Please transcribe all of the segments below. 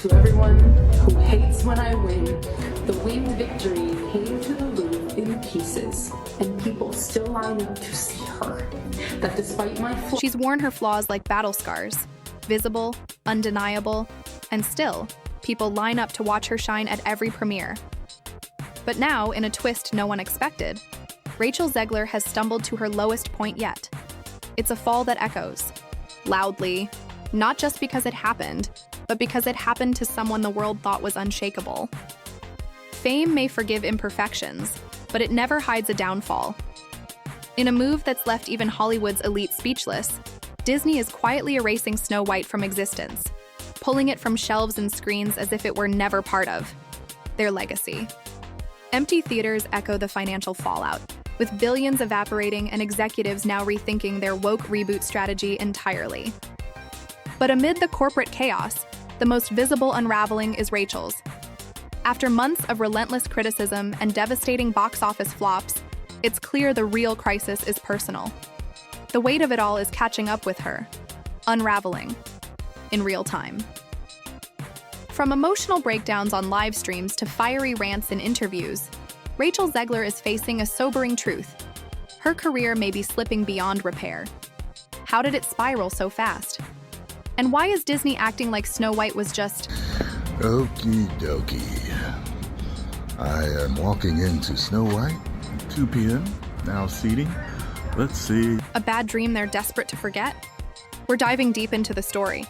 To everyone who hates when I win, the winged victory came to the Louvre in pieces, and people still line up to see her. That despite my flaws, She's worn her flaws like battle scars, visible, undeniable, and still, people line up to watch her shine at every premiere. But now, in a twist no one expected, Rachel Zegler has stumbled to her lowest point yet. It's a fall that echoes, loudly, not just because it happened, but because it happened to someone the world thought was unshakable. Fame may forgive imperfections, but it never hides a downfall. In a move that's left even Hollywood's elite speechless, Disney is quietly erasing Snow White from existence, pulling it from shelves and screens as if it were never part of their legacy. Empty theaters echo the financial fallout, with billions evaporating and executives now rethinking their woke reboot strategy entirely. But amid the corporate chaos, the most visible unraveling is Rachel's. After months of relentless criticism and devastating box office flops, it's clear the real crisis is personal. The weight of it all is catching up with her, unraveling in real time. From emotional breakdowns on live streams to fiery rants in interviews, Rachel Zegler is facing a sobering truth. Her career may be slipping beyond repair. How did it spiral so fast? And why is Disney acting like Snow White was just... Okie dokie. I am walking into Snow White, 2 p.m., now seating. Let's see. a bad dream they're desperate to forget? We're diving deep into the story.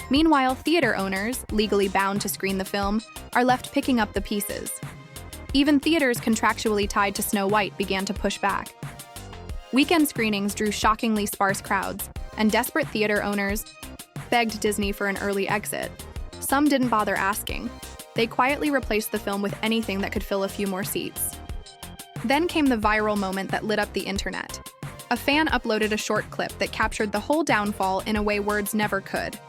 Meanwhile, theater owners, legally bound to screen the film, are left picking up the pieces. Even theaters contractually tied to Snow White began to push back. Weekend screenings drew shockingly sparse crowds, and desperate theater owners begged Disney for an early exit. Some didn't bother asking. They quietly replaced the film with anything that could fill a few more seats. Then came the viral moment that lit up the internet. A fan uploaded a short clip that captured the whole downfall in a way words never could.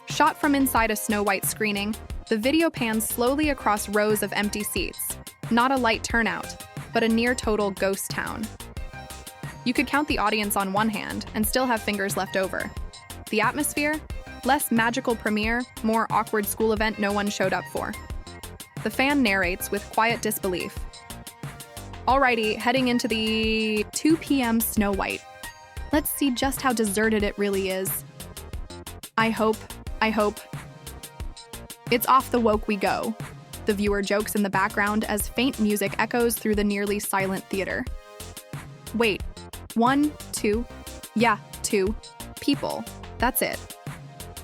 Shot from inside a Snow White screening, the video pans slowly across rows of empty seats. Not a light turnout, but a near-total ghost town. You could count the audience on one hand and still have fingers left over. The atmosphere? Less magical premiere, more awkward school event no one showed up for. The fan narrates with quiet disbelief. Alrighty, heading into the 2 p.m. Snow White. Let's see just how deserted it really is. I hope. It's off the woke we go. The viewer jokes in the background as faint music echoes through the nearly silent theater. Wait, 1, 2, yeah, 2 people. That's it.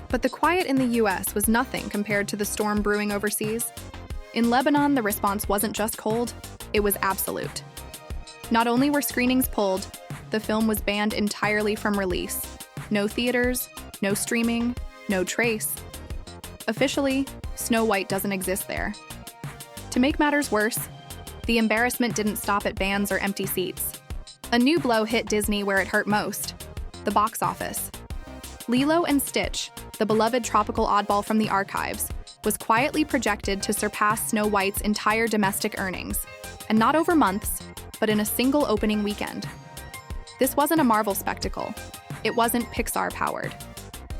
But the quiet in the US was nothing compared to the storm brewing overseas. In Lebanon, the response wasn't just cold, it was absolute. Not only were screenings pulled, the film was banned entirely from release. No theaters, no streaming, no trace. Officially, Snow White doesn't exist there. To make matters worse, the embarrassment didn't stop at bans or empty seats. A new blow hit Disney where it hurt most: the box office. Lilo and Stitch, the beloved tropical oddball from the archives, was quietly projected to surpass Snow White's entire domestic earnings, and not over months, but in a single opening weekend. This wasn't a Marvel spectacle. It wasn't Pixar-powered.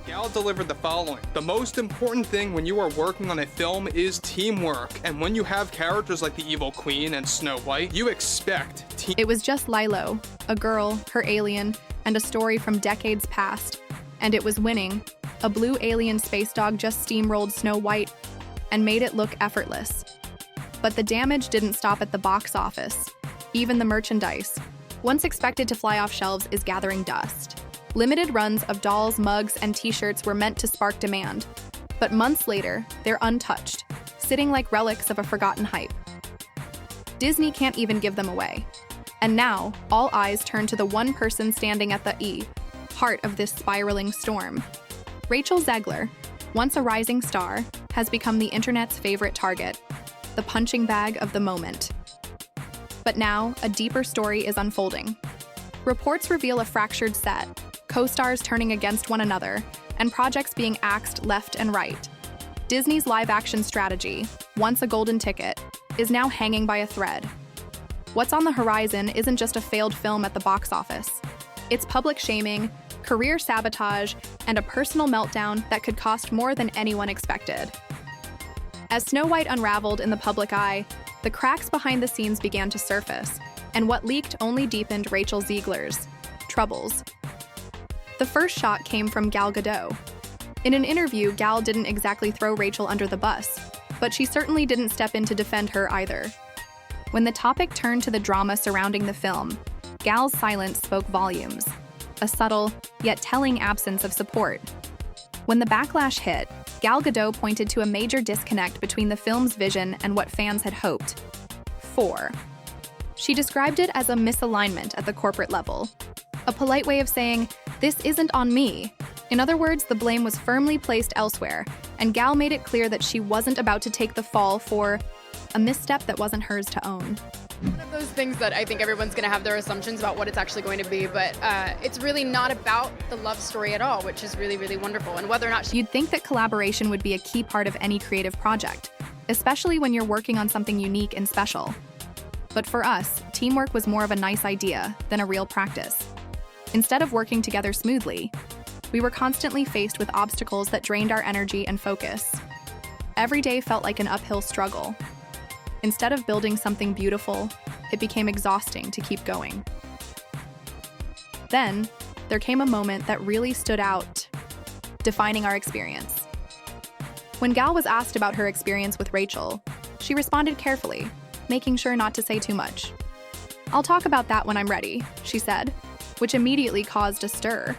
Gal delivered the following. The most important thing when you are working on a film is teamwork. And when you have characters like the Evil Queen and Snow White, you expect team. It was just Lilo, a girl, her alien, and a story from decades past. And it was winning. A blue alien space dog just steamrolled Snow White and made it look effortless. But the damage didn't stop at the box office. Even the merchandise, once expected to fly off shelves, is gathering dust. Limited runs of dolls, mugs, and t-shirts were meant to spark demand. But months later, they're untouched, sitting like relics of a forgotten hype. Disney can't even give them away. And now, all eyes turn to the one person standing at the heart of this spiraling storm. Rachel Zegler, once a rising star, has become the internet's favorite target, the punching bag of the moment. But now, a deeper story is unfolding. Reports reveal a fractured set, co-stars turning against one another, and projects being axed left and right. Disney's live-action strategy, once a golden ticket, is now hanging by a thread. What's on the horizon isn't just a failed film at the box office. It's public shaming, career sabotage, and a personal meltdown that could cost more than anyone expected. As Snow White unraveled in the public eye, the cracks behind the scenes began to surface, and what leaked only deepened Rachel Zegler's troubles. The first shot came from Gal Gadot. In an interview, Gal didn't exactly throw Rachel under the bus, but she certainly didn't step in to defend her either. When the topic turned to the drama surrounding the film, Gal's silence spoke volumes, a subtle, yet telling absence of support. When the backlash hit, Gal Gadot pointed to a major disconnect between the film's vision and what fans had hoped for. She described it as a misalignment at the corporate level, a polite way of saying, "This isn't on me." In other words, the blame was firmly placed elsewhere, and Gal made it clear that she wasn't about to take the fall for a misstep that wasn't hers to own. One of those things that I think everyone's going to have their assumptions about what it's actually going to be, but it's really not about the love story at all, which is really, really wonderful. And whether or not You'd think that collaboration would be a key part of any creative project, especially when you're working on something unique and special. But for us, teamwork was more of a nice idea than a real practice. Instead of working together smoothly, we were constantly faced with obstacles that drained our energy and focus. Every day felt like an uphill struggle. Instead of building something beautiful, it became exhausting to keep going. Then, there came a moment that really stood out, defining our experience. When Gal was asked about her experience with Rachel, she responded carefully, making sure not to say too much. "I'll talk about that when I'm ready," she said, which immediately caused a stir.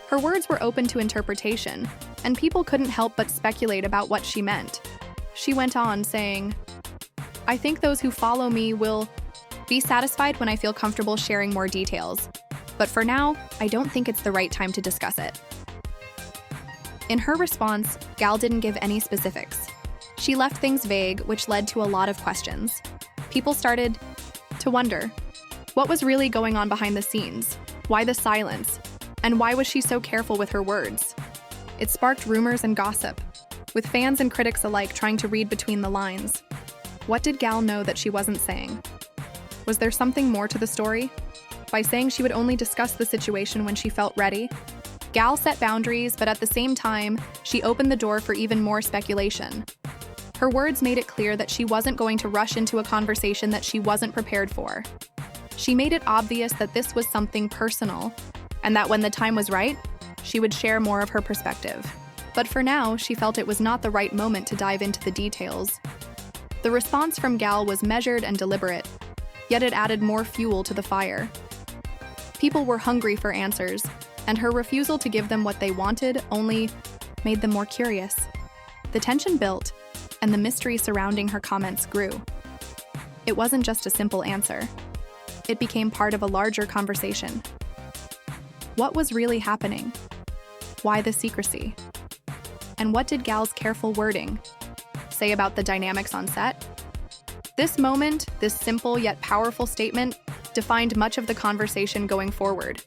Her words were open to interpretation, and people couldn't help but speculate about what she meant. She went on, saying, "I think those who follow me will be satisfied when I feel comfortable sharing more details. But for now, I don't think it's the right time to discuss it." In her response, Gal didn't give any specifics. She left things vague, which led to a lot of questions. People started to wonder, what was really going on behind the scenes? Why the silence? And why was she so careful with her words? It sparked rumors and gossip, with fans and critics alike trying to read between the lines. What did Gal know that she wasn't saying? Was there something more to the story? By saying she would only discuss the situation when she felt ready, Gal set boundaries, but at the same time, she opened the door for even more speculation. Her words made it clear that she wasn't going to rush into a conversation that she wasn't prepared for. She made it obvious that this was something personal, and that when the time was right, she would share more of her perspective. But for now, she felt it was not the right moment to dive into the details. The response from Gal was measured and deliberate, yet it added more fuel to the fire. People were hungry for answers, and her refusal to give them what they wanted only made them more curious. The tension built, and the mystery surrounding her comments grew. It wasn't just a simple answer. It became part of a larger conversation. What was really happening? Why the secrecy? And what did Gal's careful wording say about the dynamics on set? This moment, this simple yet powerful statement, defined much of the conversation going forward.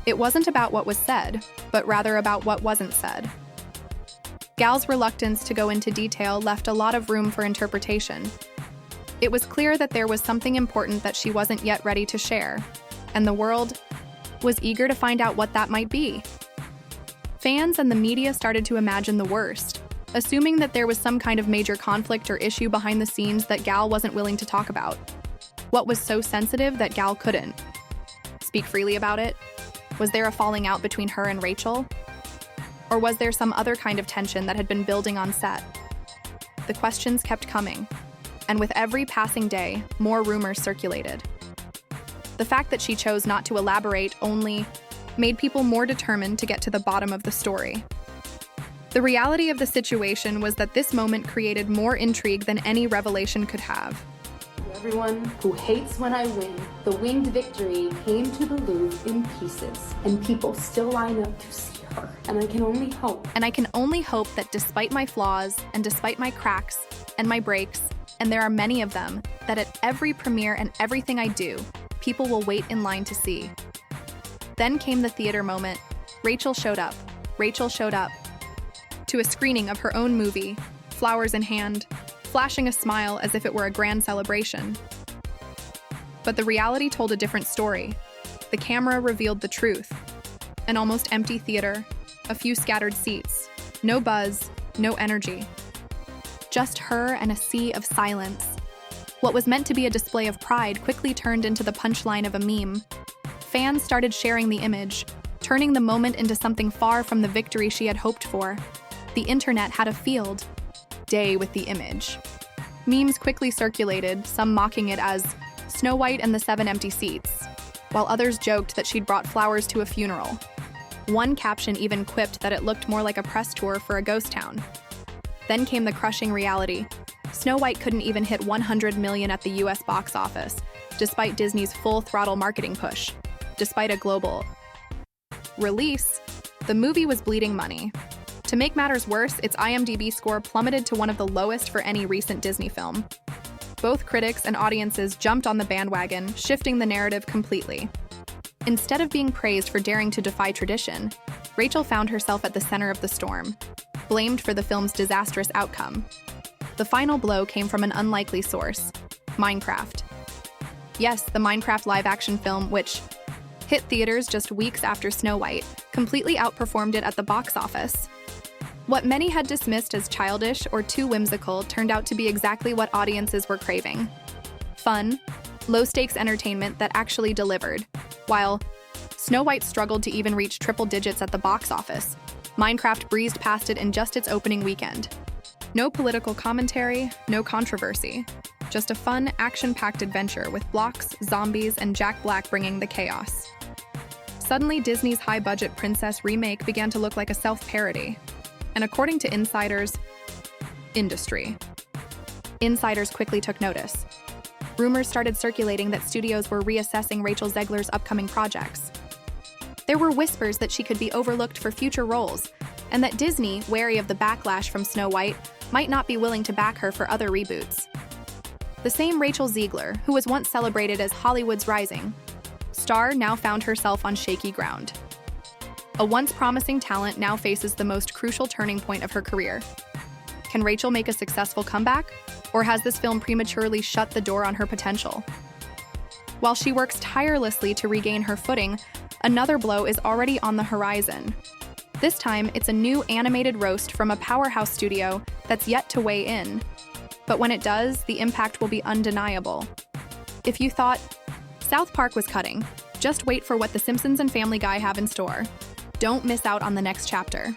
It wasn't about what was said, but rather about what wasn't said. Gal's reluctance to go into detail left a lot of room for interpretation. It was clear that there was something important that she wasn't yet ready to share, and the world was eager to find out what that might be. Fans and the media started to imagine the worst, assuming that there was some kind of major conflict or issue behind the scenes that Gal wasn't willing to talk about. What was so sensitive that Gal couldn't speak freely about it? Was there a falling out between her and Rachel? Or was there some other kind of tension that had been building on set? The questions kept coming, and with every passing day, more rumors circulated. The fact that she chose not to elaborate only made people more determined to get to the bottom of the story. The reality of the situation was that this moment created more intrigue than any revelation could have. Everyone who hates when I win, the winged victory came to the Louvre in pieces, and people still line up to see her. And I can only hope that despite my flaws, and despite my cracks, and my breaks, and there are many of them, that at every premiere and everything I do, people will wait in line to see. Then came the theater moment. Rachel showed up to a screening of her own movie, flowers in hand, flashing a smile as if it were a grand celebration. But the reality told a different story. The camera revealed the truth. An almost empty theater, a few scattered seats, no buzz, no energy. just her and a sea of silence. What was meant to be a display of pride quickly turned into the punchline of a meme. Fans started sharing the image, turning the moment into something far from the victory she had hoped for. The internet had a field day with the image. Memes quickly circulated, some mocking it as Snow White and the 7 empty seats, while others joked that she'd brought flowers to a funeral. One caption even quipped that it looked more like a press tour for a ghost town. Then came the crushing reality. Snow White couldn't even hit 100 million at the US box office, despite Disney's full-throttle marketing push. Despite a global release, the movie was bleeding money. To make matters worse, its IMDb score plummeted to one of the lowest for any recent Disney film. Both critics and audiences jumped on the bandwagon, shifting the narrative completely. Instead of being praised for daring to defy tradition, Rachel found herself at the center of the storm, blamed for the film's disastrous outcome. The final blow came from an unlikely source: Minecraft. Yes, the Minecraft live-action film, which hit theaters just weeks after Snow White, completely outperformed it at the box office. What many had dismissed as childish or too whimsical turned out to be exactly what audiences were craving. Fun, low-stakes entertainment that actually delivered. While Snow White struggled to even reach triple digits at the box office, Minecraft breezed past it in just its opening weekend. No political commentary, no controversy. Just a fun, action-packed adventure with blocks, zombies, and Jack Black bringing the chaos. Suddenly, Disney's high-budget princess remake began to look like a self-parody. And according to insiders quickly took notice. Rumors started circulating that studios were reassessing Rachel Zegler's upcoming projects. There were whispers that she could be overlooked for future roles, and that Disney, wary of the backlash from Snow White, might not be willing to back her for other reboots. The same Rachel Zegler, who was once celebrated as Hollywood's rising star, now found herself on shaky ground. A once promising talent now faces the most crucial turning point of her career. Can Rachel make a successful comeback, or has this film prematurely shut the door on her potential? While she works tirelessly to regain her footing, another blow is already on the horizon. This time, it's a new animated roast from a powerhouse studio that's yet to weigh in. But when it does, the impact will be undeniable. If you thought South Park was cutting, just wait for what The Simpsons and Family Guy have in store. Don't miss out on the next chapter.